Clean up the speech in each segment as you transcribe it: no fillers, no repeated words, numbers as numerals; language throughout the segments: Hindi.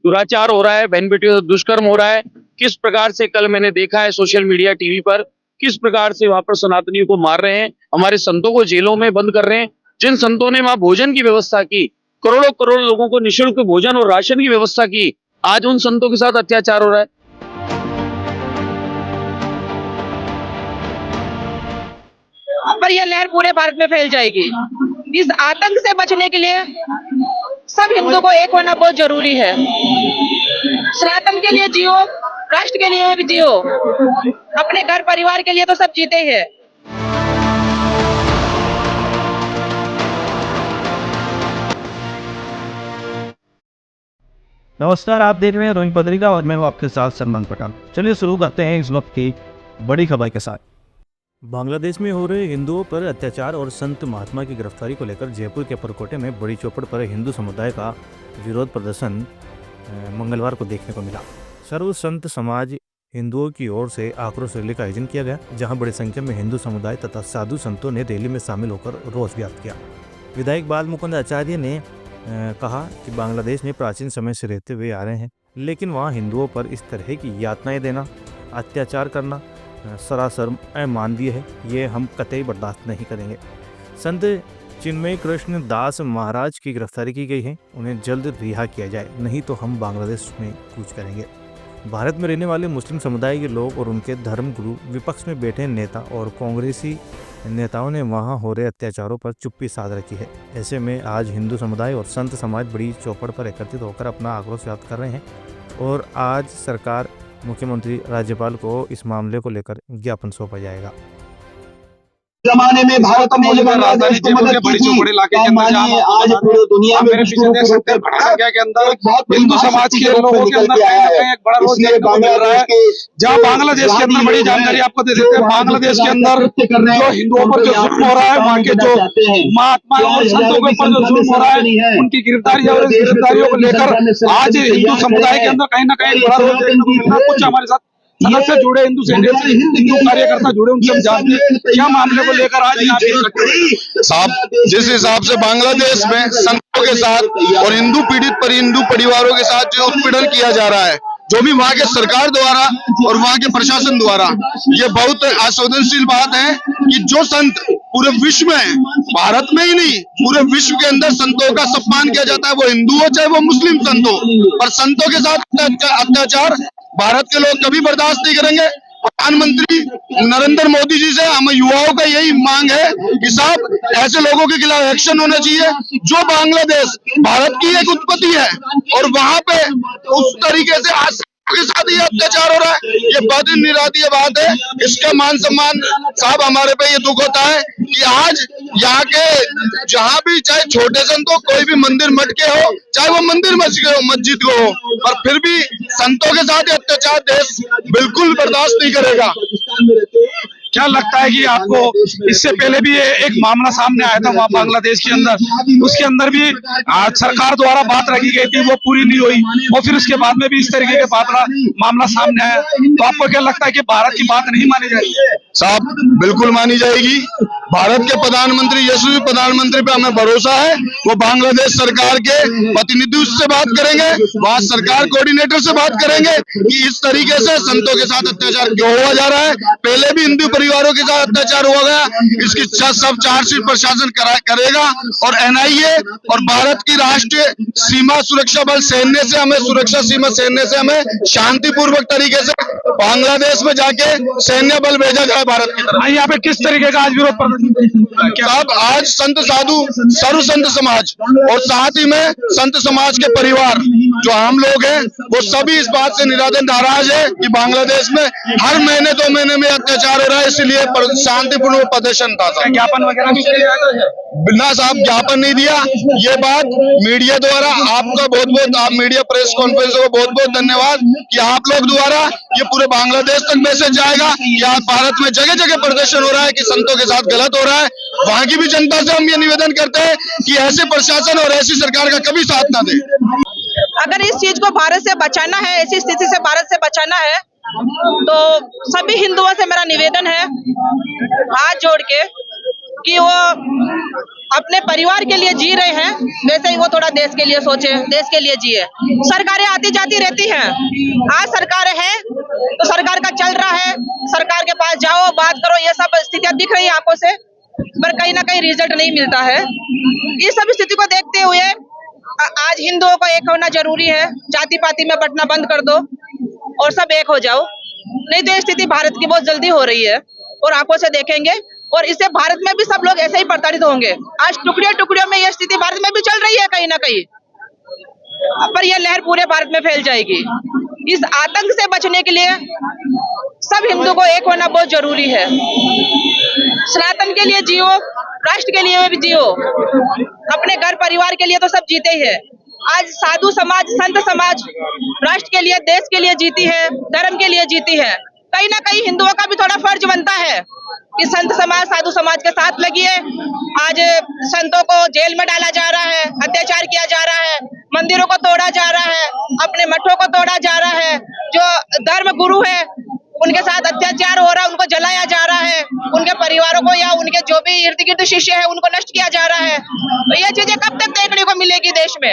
दुराचार हो रहा है, बहन बेटियों से दुष्कर्म हो रहा है। किस प्रकार से कल मैंने देखा है सोशल मीडिया टीवी पर, किस प्रकार से वहां पर सनातनियों को मार रहे हैं, हमारे संतों को जेलों में बंद कर रहे हैं। जिन संतों ने वहां भोजन की व्यवस्था की, करोड़ों करोड़ लोगों को निःशुल्क भोजन और राशन की व्यवस्था की, आज उन संतों के साथ अत्याचार हो रहा है। पर यह लहर पूरे भारत में फैल जाएगी। इस आतंक से बचने के लिए सब हिंदू को एक होना बहुत जरूरी है। सनातन के लिए जियो, राष्ट्र के लिए भी जियो, अपने घर परिवार के लिए तो सब जीते ही है। नमस्कार, आप देख रहे हैं रोहिंग पत्रिका और मैं हूं आपके साथ सलमान पठान। चलिए शुरू करते हैं इस वक्त की बड़ी खबर के साथ। बांग्लादेश में हो रहे हिंदुओं पर अत्याचार और संत महात्मा की गिरफ्तारी को लेकर जयपुर के परकोटे में बड़ी चौपड़ पर हिंदू समुदाय का विरोध प्रदर्शन मंगलवार को देखने को मिला। सर्व संत समाज हिंदुओं की ओर से आक्रोश रैली का आयोजन किया गया, जहां बड़ी संख्या में हिंदू समुदाय तथा साधु संतों ने रैली में शामिल होकर रोष व्यक्त किया। विधायक बाल मुकुंद आचार्य ने कहा कि बांग्लादेश में प्राचीन समय से रहते हुए आ रहे हैं, लेकिन वहाँ हिंदुओं पर इस तरह की यातनाएं देना, अत्याचार करना सरासर अमानवीय है। ये हम कतई बर्दाश्त नहीं करेंगे। संत चिन्मय कृष्ण दास महाराज की गिरफ्तारी की गई है, उन्हें जल्द रिहा किया जाए, नहीं तो हम बांग्लादेश में कूच करेंगे। भारत में रहने वाले मुस्लिम समुदाय के लोग और उनके धर्म गुरु, विपक्ष में बैठे नेता और कांग्रेसी नेताओं ने वहां हो रहे अत्याचारों पर चुप्पी साध रखी है। ऐसे में आज हिंदू समुदाय और संत समाज बड़ी चौपड़ पर एकत्रित होकर अपना आक्रोश व्यक्त कर रहे हैं और आज सरकार, मुख्यमंत्री, राज्यपाल को इस मामले को लेकर ज्ञापन सौंपा जाएगा। जमाने में भारत ने बांग्लादेश को मदद की थी, और मानिए आज पूरे दुनिया में विश्व के अंदर हिंदू समाज के लोगों के अंदर एक बड़ा रोल देखने को मिल रहा है। जहाँ बांग्लादेश के अंदर बड़ी जानकारी आपको दे देते हैं, बांग्लादेश के अंदर जो हिंदुओं पर जो जुल्म हो रहा है, वहाँ के जो महात्मा और संतों के ऊपर जो जुल्म हो रहा है, उनकी गिरफ्तारी और गिरफ्तारियों को लेकर आज हिंदू समुदाय के अंदर कहीं ना कहीं बड़ा रोल देखने को मिल रहा है। कुछ हमारे साथ सदस्य जुड़े, हिंदू कार्यकर्ता जुड़े, उनसे हम जानते हैं क्या मामले को लेकर आज यहाँ साहब, जिस हिसाब से बांग्लादेश में संतों के साथ और हिंदू पीड़ित हिंदू परिवारों के साथ जो उत्पीड़न किया जा रहा है, जो भी वहाँ के सरकार द्वारा और वहाँ के प्रशासन द्वारा, ये बहुत आस्वादनशील बात है कि जो संत पूरे विश्व में, भारत में ही नहीं पूरे विश्व के अंदर संतों का सम्मान किया जाता है, वो हिंदू हो चाहे वो मुस्लिम संत हो, पर संतों के साथ अत्याचार भारत के लोग कभी बर्दाश्त नहीं करेंगे। प्रधानमंत्री नरेंद्र मोदी जी से हम युवाओं का यही मांग है कि साहब ऐसे लोगों के खिलाफ एक्शन होना चाहिए। जो बांग्लादेश भारत की एक उत्पत्ति है और वहां पे उस तरीके से आज के साथ ये अत्याचार हो रहा है, ये बहुत ही निरादीय बात है। इसका मान सम्मान साहब, हमारे पे ये दुख होता है कि आज यहाँ के जहाँ भी, चाहे छोटे संतों, कोई भी मंदिर मठ के हो, चाहे वो मंदिर मस्जिद को हो, पर फिर भी संतों के साथ अत्याचार देश बिल्कुल बर्दाश्त नहीं करेगा। क्या लगता है कि आपको इससे पहले भी एक मामला सामने आया था वहाँ बांग्लादेश के अंदर, उसके अंदर भी सरकार द्वारा बात रखी गई थी, वो पूरी नहीं हुई, और फिर उसके बाद में भी इस तरीके के मामला सामने आया, तो आपको क्या लगता है कि भारत की बात नहीं मानी जाएगी? साहब बिल्कुल मानी जाएगी। भारत के प्रधानमंत्री, यशस्वी प्रधानमंत्री पे हमें भरोसा है, वो बांग्लादेश सरकार के प्रतिनिधि से बात करेंगे, वहाँ सरकार कोऑर्डिनेटर से बात करेंगे कि इस तरीके से संतों के साथ अत्याचार क्यों हुआ जा रहा है। पहले भी हिंदू परिवारों के साथ अत्याचार हुआ गया, इसकी सब चार्जशीट प्रशासन करेगा और एनआईए और भारत की राष्ट्रीय सीमा सुरक्षा बल सैन्य से हमें सुरक्षा सीमा सैन्य से हमें शांतिपूर्वक तरीके से बांग्लादेश में जाके सैन्य बल भेजा जाए भारत की तरफ। यहाँ पे किस तरीके का आज विरोध प्रदर्शन? साहब आज संत साधु, सर्व संत समाज और साथ ही में संत समाज के परिवार जो आम लोग हैं, वो सभी इस बात से नाराज है कि बांग्लादेश में हर महीने 2 महीने में अत्याचार हो रहा है, इसलिए शांतिपूर्ण प्रदर्शन था। ज्ञापन वगैरह भी बिना साहब ज्ञापन नहीं दिया। ये बात मीडिया द्वारा आपका बहुत बहुत, आप मीडिया प्रेस कॉन्फ्रेंस को बहुत बहुत धन्यवाद कि आप लोग द्वारा ये पूरे बांग्लादेश तक मैसेज जाएगा कि आज भारत में जगह जगह प्रदर्शन हो रहा है कि संतों के साथ गलत हो रहा है। वहाँ की भी जनता से हम ये निवेदन करते हैं कि ऐसे प्रशासन और ऐसी सरकार का कभी साथ ना दे। अगर इस चीज को भारत से बचाना है, ऐसी स्थिति से भारत से बचाना है, तो सभी हिंदुओं से मेरा निवेदन है हाथ जोड़ के कि वो अपने परिवार के लिए जी रहे हैं, वैसे ही वो थोड़ा देश के लिए सोचे, देश के लिए जिए। सरकारें आती जाती रहती हैं, आज सरकार है तो सरकार का चल रहा है, सरकार के पास जाओ, बात करो, ये सब स्थितियां दिख रही है आंखों से, पर कहीं ना कहीं रिजल्ट नहीं मिलता है। इस सब स्थिति को देखते हुए आज हिंदुओं को एक होना जरूरी है। जाति पाति में बंटना बंद कर दो और सब एक हो जाओ, नहीं तो ये स्थिति भारत की बहुत जल्दी हो रही है और आंखों से देखेंगे, और इससे भारत में भी सब लोग ऐसे ही प्रताड़ित होंगे। आज टुकड़ियों टुकड़ियों में ये स्थिति भारत में भी चल रही है कहीं ना कहीं, पर यह लहर पूरे भारत में फैल जाएगी। इस आतंक से बचने के लिए सब हिंदू को एक होना बहुत जरूरी है। सनातन के लिए जियो, राष्ट्र के लिए भी जियो, अपने घर परिवार के लिए तो सब जीते ही है। आज साधु समाज, संत समाज राष्ट्र के लिए, देश के लिए जीती है, धर्म के लिए जीती है। कहीं ना कहीं हिंदुओं का भी थोड़ा फर्ज बनता है कि संत समाज, साधु समाज के साथ लगिए। आज संतों को जेल में डाला जा रहा है, अत्याचार किया जा रहा है, मंदिरों को तोड़ा जा रहा है, अपने मठों को तोड़ा जा रहा है, जो धर्म गुरु है उनके साथ अत्याचार हो रहा है, उनको जलाया जा रहा है, उनके परिवारों को या उनके जो भी इर्द गिर्द शिष्य है उनको नष्ट किया जा रहा है। तो ये चीजें कब तक देखने को मिलेगी देश में?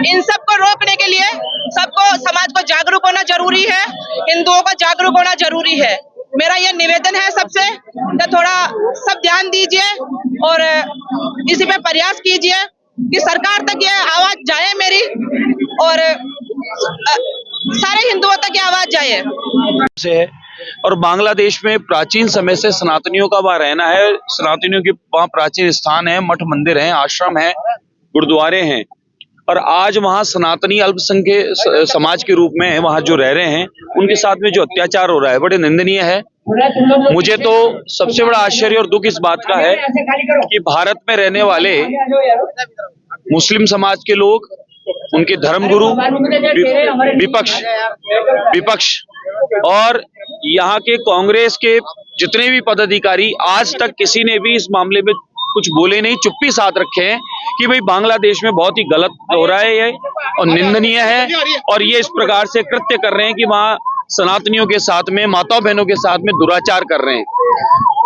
इन सब को रोकने के लिए सबको, समाज को जागरूक होना जरूरी है, हिंदुओं को जागरूक होना जरूरी है। मेरा ये निवेदन है सबसे, तो थोड़ा सब ध्यान दीजिए और इसी पे प्रयास कीजिए कि सरकार तक ये आवाज जाए मेरी, और सारे हिंदुओं तक ये आवाज जाए। से है और बांग्लादेश में प्राचीन समय से सनातनियों का वहाँ रहना है। सनातनियों के वहाँ प्राचीन स्थान है, मठ मंदिर हैं, आश्रम हैं, गुरुद्वारे हैं, और आज वहाँ सनातनी अल्पसंख्यक समाज के रूप में वहाँ जो रह रहे हैं उनके साथ में जो अत्याचार हो रहा है बड़े निंदनीय है। मुझे तो सबसे बड़ा आश्चर्य और दुख इस बात का है कि भारत में रहने वाले मुस्लिम समाज के लोग, उनके धर्मगुरु, विपक्ष और यहाँ के कांग्रेस के जितने भी पदाधिकारी, आज तक किसी ने भी इस मामले में कुछ बोले नहीं, चुप्पी साध रखे हैं कि भाई बांग्लादेश में बहुत ही गलत हो रहा है ये और निंदनीय है, और ये इस प्रकार से कृत्य कर रहे हैं कि वहाँ सनातनियों के साथ में, माताओं बहनों के साथ में दुराचार कर रहे हैं।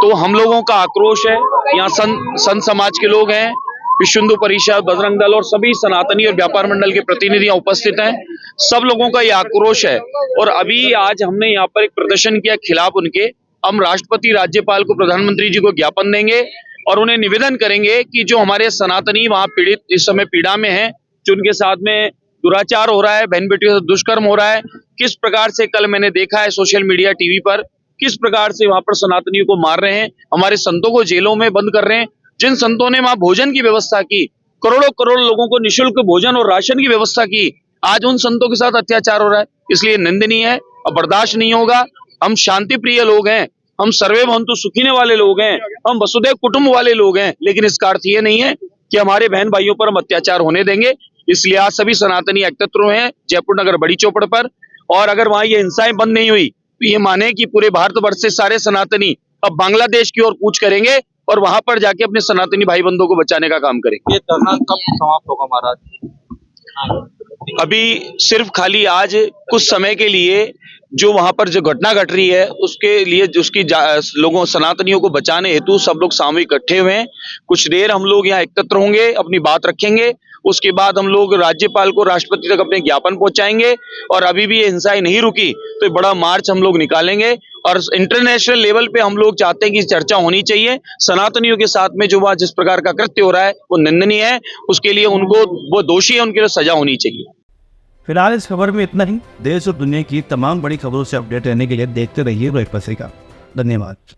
तो हम लोगों का आक्रोश है, यहाँ संत समाज के लोग हैं, विश्व हिंदू परिषद, बजरंग दल और सभी सनातनी और व्यापार मंडल के प्रतिनिधियां उपस्थित हैं। सब लोगों का ये आक्रोश है और अभी आज हमने यहाँ पर एक प्रदर्शन किया खिलाफ उनके। हम राष्ट्रपति, राज्यपाल को, प्रधानमंत्री जी को ज्ञापन देंगे और उन्हें निवेदन करेंगे कि जो हमारे सनातनी वहाँ पीड़ित, इस समय पीड़ा में हैं, जो उनके साथ में दुराचार हो रहा है, बहन बेटियों से दुष्कर्म हो रहा है, किस प्रकार से कल मैंने देखा है सोशल मीडिया, टीवी पर, किस प्रकार से वहां पर सनातनियों को मार रहे हैं, हमारे संतों को जेलों में बंद कर रहे हैं। जिन संतों ने वहां भोजन की व्यवस्था की, करोड़ों करोड़ लोगों को निःशुल्क भोजन और राशन की व्यवस्था की, आज उन संतों के साथ अत्याचार हो रहा है। इसलिए निंदनीय है और बर्दाश्त नहीं होगा। हम शांति प्रिय लोग हैं, हम सर्वे भवन्तु सुखिने वाले लोग हैं, हम वसुधैव कुटुंब वाले लोग हैं, लेकिन इसका अर्थ ये नहीं है कि हमारे बहन भाइयों पर हम अत्याचार होने देंगे। इसलिए आज सभी सनातनी एकत्र हुए हैं जयपुर नगर बड़ी चौपड़ पर, और अगर वहां ये हिंसाएं बंद नहीं हुई तो ये माने कि पूरे भारतवर्ष से सारे सनातनी अब बांग्लादेश की ओर कूच करेंगे और वहां पर जाके अपने सनातनी भाई बंधुओं को बचाने का काम करेंगे। ये धरना कब समाप्त होगा महाराज? अभी सिर्फ खाली आज कुछ समय के लिए जो वहां पर जो घटना घट रही है उसके लिए, उसकी लोगों सनातनियों को बचाने हेतु सब लोग सामूहिक इकट्ठे हुए हैं। कुछ देर हम लोग यहाँ एकत्र होंगे, अपनी बात रखेंगे, उसके बाद हम लोग राज्यपाल को, राष्ट्रपति तक अपने ज्ञापन पहुंचाएंगे, और अभी भी ये हिंसाएं नहीं रुकी तो बड़ा मार्च हम लोग निकालेंगे। और इंटरनेशनल लेवल पे हम लोग चाहते हैं कि चर्चा होनी चाहिए। सनातनियों के साथ में जो वह जिस प्रकार का कृत्य हो रहा है वो निंदनीय है, उसके लिए उनको, वो दोषी है, उनके लिए सजा होनी चाहिए। फिलहाल इस खबर में इतना ही। देश और दुनिया की तमाम बड़ी खबरों से अपडेट रहने के लिए देखते रहिए रोहित पत्रिका। धन्यवाद।